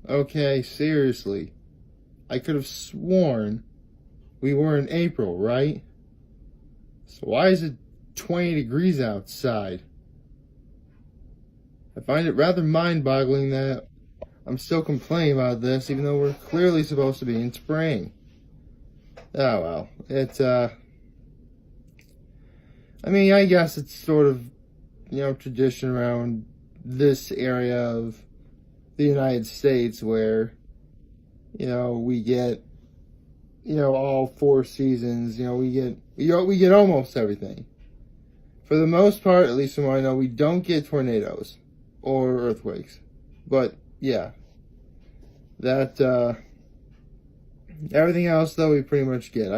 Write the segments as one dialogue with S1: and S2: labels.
S1: Okay, seriously. I could have sworn we were in April, right? So why is it 20 degrees outside? I find it rather mind-boggling that I'm still complaining about this, even though we're clearly supposed to be in spring. Oh well, I guess it's sort of, tradition around this area of the United States where, we get, all 4 seasons, we get almost everything. For the most part, at least from what I know, we don't get tornadoes or earthquakes. But, yeah. Everything else, though, we pretty much get.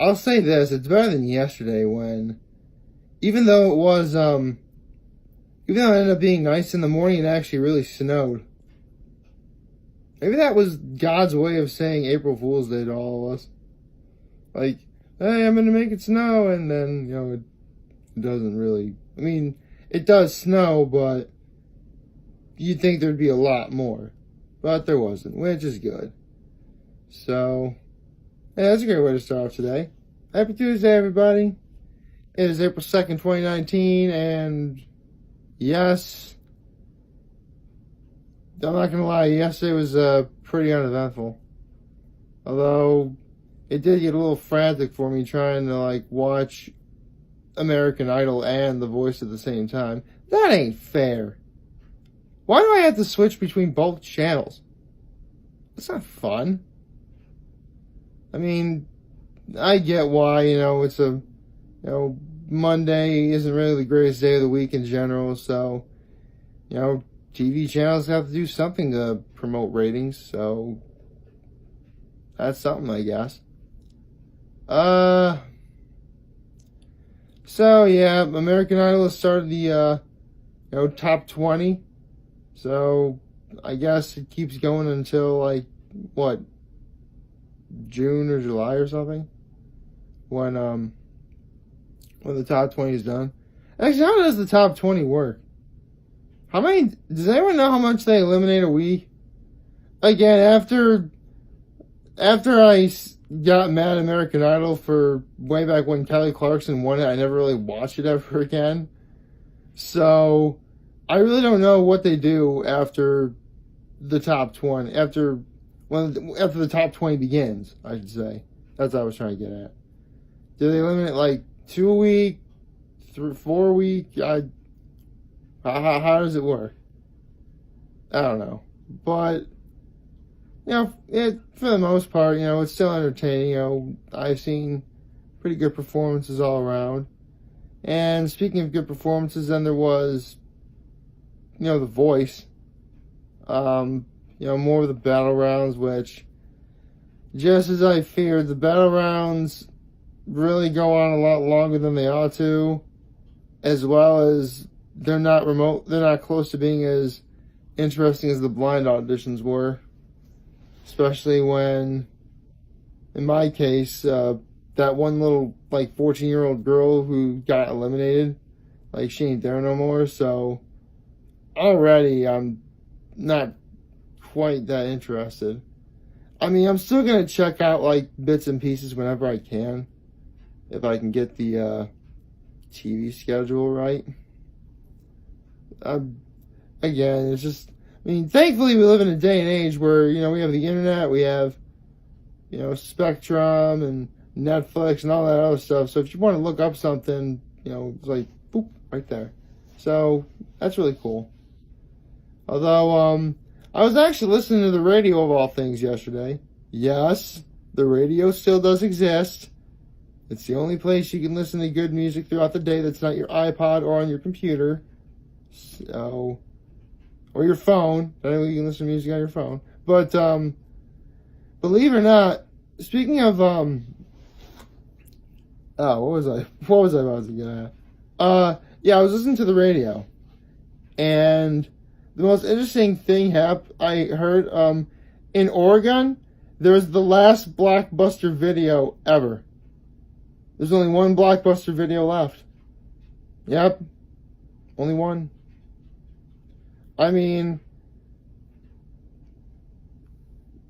S1: I'll say this, it's better than yesterday when, even though it ended up being nice in the morning, it actually really snowed. Maybe that was God's way of saying April Fool's Day to all of us. Like, hey, I'm going to make it snow, and then, it doesn't really, it does snow, but you'd think there'd be a lot more. But there wasn't, which is good. So, yeah, that's a great way to start off today. Happy Tuesday, everybody. It is April 2nd, 2019, and yes, I'm not going to lie, yesterday was pretty uneventful. Although, it did get a little frantic for me trying to, watch American Idol and The Voice at the same time. That ain't fair. Why do I have to switch between both channels? That's not fun. I get why, it's Monday isn't really the greatest day of the week in general, so, TV channels have to do something to promote ratings, so that's something, I guess. So, yeah, American Idol has started the, top 20, so I guess it keeps going until, June or July or something, when the top 20 is done. Actually, how does the top 20 work? Does anyone know how much they eliminate a week? Again, after I got mad at American Idol for way back when Kelly Clarkson won it, I never really watched it ever again. So, I really don't know what they do after the top 20, after the top 20 begins, I should say. That's what I was trying to get at. Do they eliminate 2 a week, 3, 4 a week? How does it work? I don't know. But, for the most part, it's still entertaining. I've seen pretty good performances all around. And speaking of good performances, then there was, The Voice. More of the battle rounds, which, just as I feared, the battle rounds really go on a lot longer than they ought to, as well as they're not close to being as interesting as the blind auditions were, especially when, in my case, that one little, 14-year-old girl who got eliminated, she ain't there no more, so already I'm not quite that interested. I'm still going to check out, bits and pieces whenever I can, if I can get the TV schedule right. Again, it's just, thankfully we live in a day and age where, we have the internet, we have, Spectrum and Netflix and all that other stuff. So if you want to look up something, it's boop, right there. So that's really cool. Although, I was actually listening to the radio of all things yesterday. Yes, the radio still does exist. It's the only place you can listen to good music throughout the day that's not your iPod or on your computer. So, or your phone. I know you can listen to music on your phone. But, believe it or not, speaking of, what was I about to get at? Yeah, I was listening to the radio. And the most interesting thing I heard, in Oregon, there was the last Blockbuster video ever. There's only one Blockbuster video left. Yep. Only one.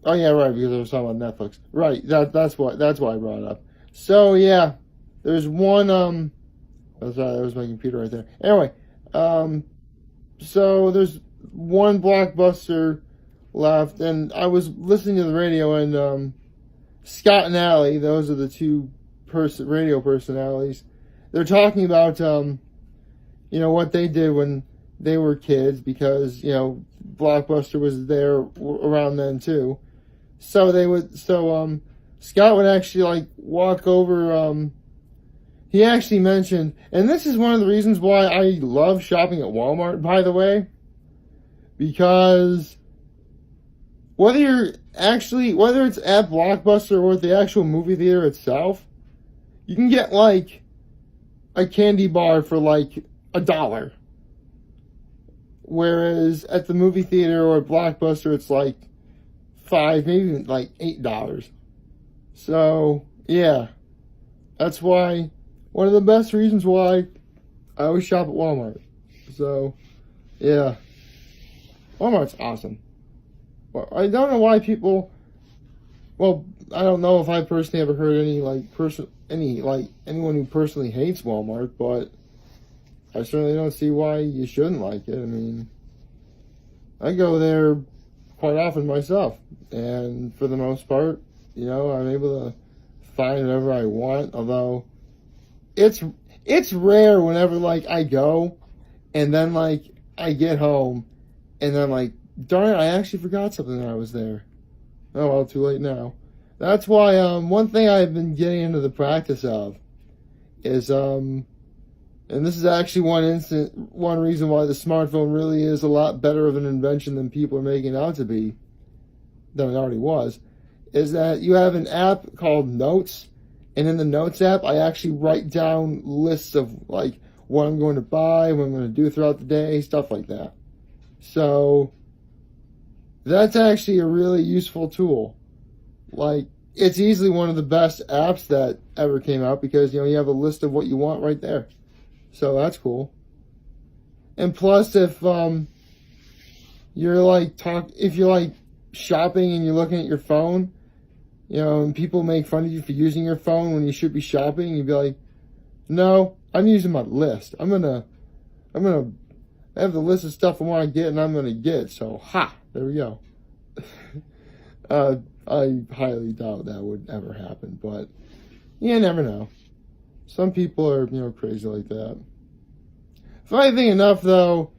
S1: Oh yeah, right, because I was talking about Netflix. Right, that's why I brought it up. So yeah, there's one that was my computer right there. Anyway, so there's one Blockbuster left, and I was listening to the radio, and Scott and Allie, those are the two radio personalities. They're talking about what they did when they were kids, because Blockbuster was there around then too. So Scott would actually like walk over. He actually mentioned, and this is one of the reasons why I love shopping at Walmart, by the way, because whether it's at Blockbuster or at the actual movie theater itself, you can get like a candy bar for like $1. Whereas at the movie theater or at Blockbuster, it's like $5, maybe even like $8. So yeah, that's why one of the best reasons why I always shop at Walmart. So yeah, Walmart's awesome. Well, I don't know why people. Well, I don't know if I personally ever heard anyone who personally hates Walmart, but I certainly don't see why you shouldn't like it. I mean, I go there quite often myself, and for the most part, I'm able to find whatever I want. Although it's rare whenever like I go, and then like I get home, and then like, darn it, I actually forgot something when I was there. Oh well, too late now. That's why one thing I've been getting into the practice of is and this is actually one reason why the smartphone really is a lot better of an invention than people are making it out to be, than it already was, is that you have an app called Notes, and in the Notes app, I actually write down lists of like what I'm going to buy, what I'm going to do throughout the day, stuff like that. So that's actually a really useful tool. Like, it's easily one of the best apps that ever came out, because you have a list of what you want right there. So that's cool. And plus, if you're like shopping and you're looking at your phone, and people make fun of you for using your phone when you should be shopping, you'd be like, no, I'm using my list. I have the list of stuff I want to get, and I'm gonna get it. So there we go. I highly doubt that would ever happen, but you never know. Some people are, crazy like that. Funny thing enough, though,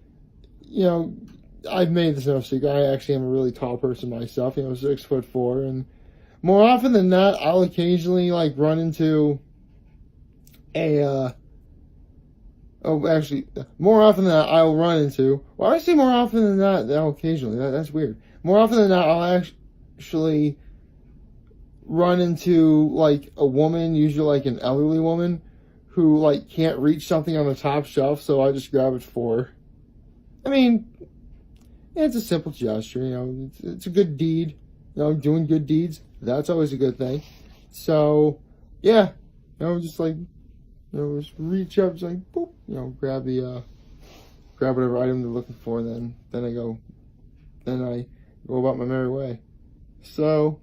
S1: I've made this no secret. I actually am a really tall person myself, 6'4", and more often than not, I'll occasionally like run into more often than not, I'll run into. Well, I say more often than not. Occasionally, that's weird. More often than not, I'll actually run into like a woman, usually like an elderly woman, who like can't reach something on the top shelf, so I just grab it for her. I mean, it's a simple gesture, it's a good deed. Doing good deeds, that's always a good thing. So yeah, just like just reach up, just like boop, grab whatever item they're looking for, then I go about my merry way. So,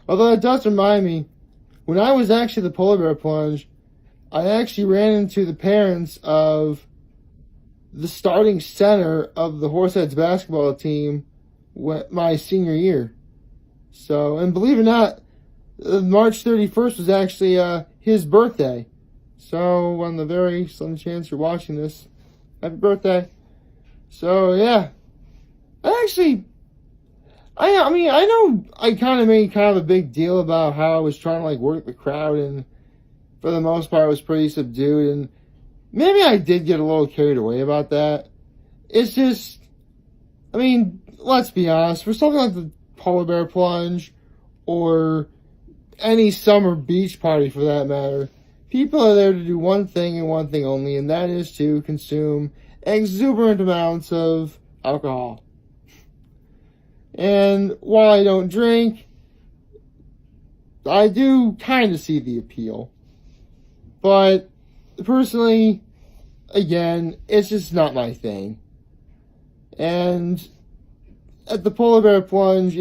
S1: although it does remind me, when I was actually the polar bear plunge, I actually ran into the parents of the starting center of the Horseheads basketball team my senior year. So, and believe it or not, March 31st was actually his birthday. So, on the very slim chance you're watching this, happy birthday. So, yeah. I mean, I know I kind of made kind of a big deal about how I was trying to like work the crowd, and for the most part, I was pretty subdued, and maybe I did get a little carried away about that. It's just, I mean, let's be honest, for something like the polar bear plunge, or any summer beach party for that matter, people are there to do one thing and one thing only, and that is to consume exuberant amounts of alcohol. And while I don't drink, I do kind of see the appeal. But personally, again, it's just not my thing. And at the polar bear plunge,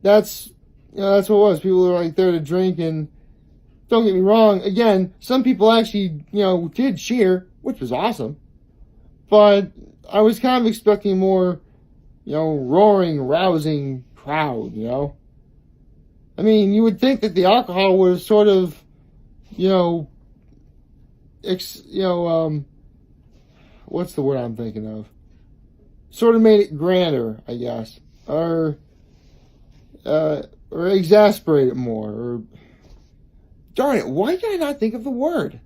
S1: that's, that's what it was. People were like there to drink, and don't get me wrong. Again, some people actually, did cheer, which was awesome. But I was kind of expecting more, roaring, rousing crowd, I mean, you would think that the alcohol was sort of, what's the word I'm thinking of? Sort of made it grander, I guess. Or exasperate it more. Or, darn it, why can I not think of the word?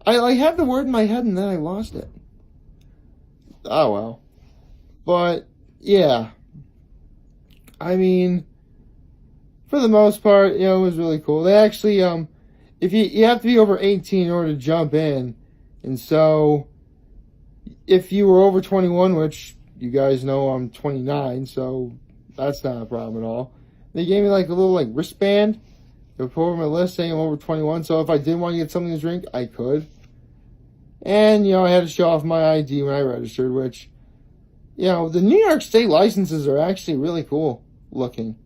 S1: I had the word in my head and then I lost it. Oh well. But, yeah. I mean, for the most part, it was really cool. They actually, if you have to be over 18 in order to jump in. And so, if you were over 21, which you guys know I'm 29, so that's not a problem at all. They gave me like a little wristband. They put over my list saying I'm over 21, so if I did want to get something to drink, I could. And, I had to show off my ID when I registered, which, the New York State licenses are actually really cool looking.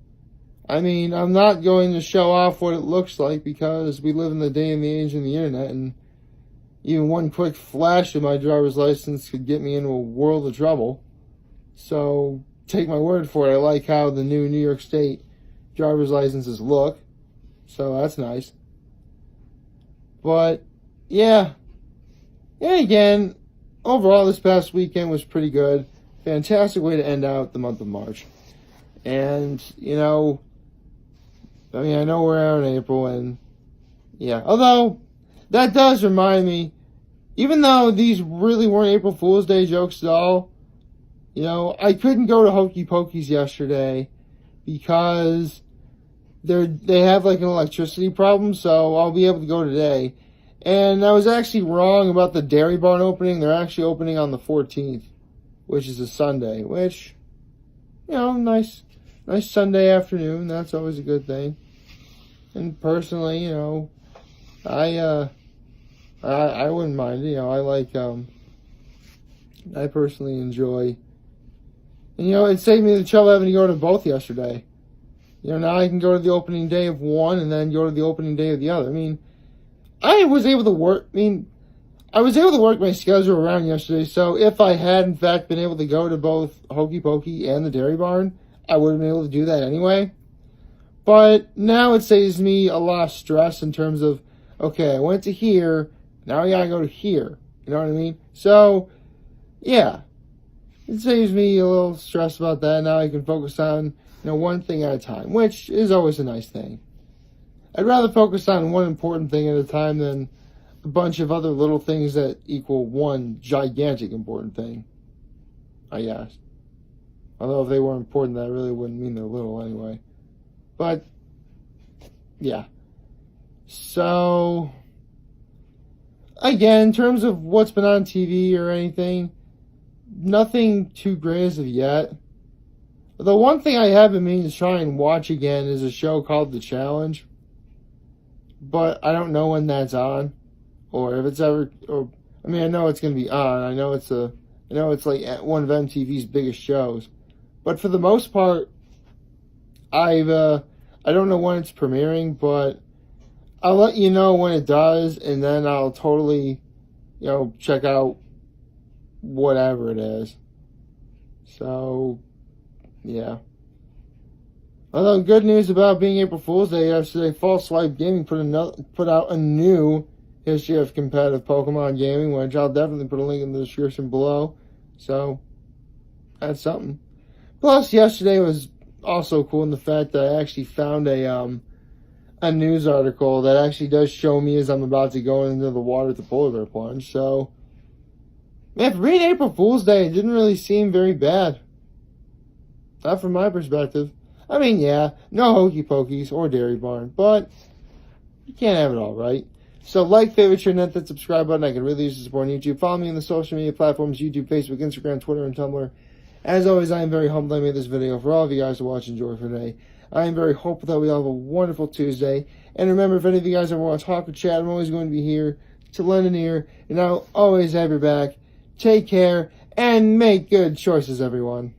S1: I mean, I'm not going to show off what it looks like because we live in the day and the age of the internet, and even one quick flash of my driver's license could get me into a world of trouble. So, take my word for it, I like how the new New York State driver's licenses look. So, that's nice. But, yeah. And again, overall this past weekend was pretty good. Fantastic way to end out the month of March. And, I know we're out in April, and, yeah. Although, that does remind me, even though these really weren't April Fool's Day jokes at all, I couldn't go to Hokey Pokey's yesterday because they have an electricity problem, so I'll be able to go today. And I was actually wrong about the Dairy Barn opening. They're actually opening on the 14th, which is a Sunday, which, nice Sunday afternoon. That's always a good thing. And personally, I wouldn't mind it. I personally enjoy. And, it saved me the trouble having to go to both yesterday. Now I can go to the opening day of one and then go to the opening day of the other. I mean, I was able to work my schedule around yesterday, so if I had, in fact, been able to go to both Hokey Pokey and the Dairy Barn, I would have been able to do that anyway. But now it saves me a lot of stress in terms of, okay, I went to here, now I gotta go to here. You know what I mean? So, yeah. It saves me a little stress about that. Now I can focus on, one thing at a time, which is always a nice thing. I'd rather focus on one important thing at a time than a bunch of other little things that equal one gigantic important thing, I guess. Although if they were important, that really wouldn't mean they're little anyway. But, yeah. So, again, in terms of what's been on TV or anything, nothing too great as of yet. The one thing I have been meaning to try and watch again is a show called The Challenge. But I don't know when that's on. Or if it's ever... I know it's going to be on. I know it's one of MTV's biggest shows. But for the most part, I don't know when it's premiering, but I'll let you know when it does, and then I'll totally, check out whatever it is. So, yeah. Although good news about being April Fool's Day yesterday, False Swipe Gaming put out a new history of competitive Pokemon gaming, which I'll definitely put a link in the description below. So, that's something. Plus, yesterday was also cool in the fact that I actually found a news article that actually does show me as I'm about to go into the water with the polar bear plunge. So, man, for being April Fool's Day, it didn't really seem very bad. Not from my perspective. I mean, yeah, no Hokey Pokeys or Dairy Barn, but you can't have it all, right? So, like, favorite, share, and hit that subscribe button. I can really use the support on YouTube. Follow me on the social media platforms, YouTube, Facebook, Instagram, Twitter, and Tumblr. As always, I am very humbled I made this video for all of you guys to watch and enjoy for today. I am very hopeful that we all have a wonderful Tuesday. And remember, if any of you guys ever want to talk or chat, I'm always going to be here to lend an ear. And I'll always have your back. Take care and make good choices, everyone.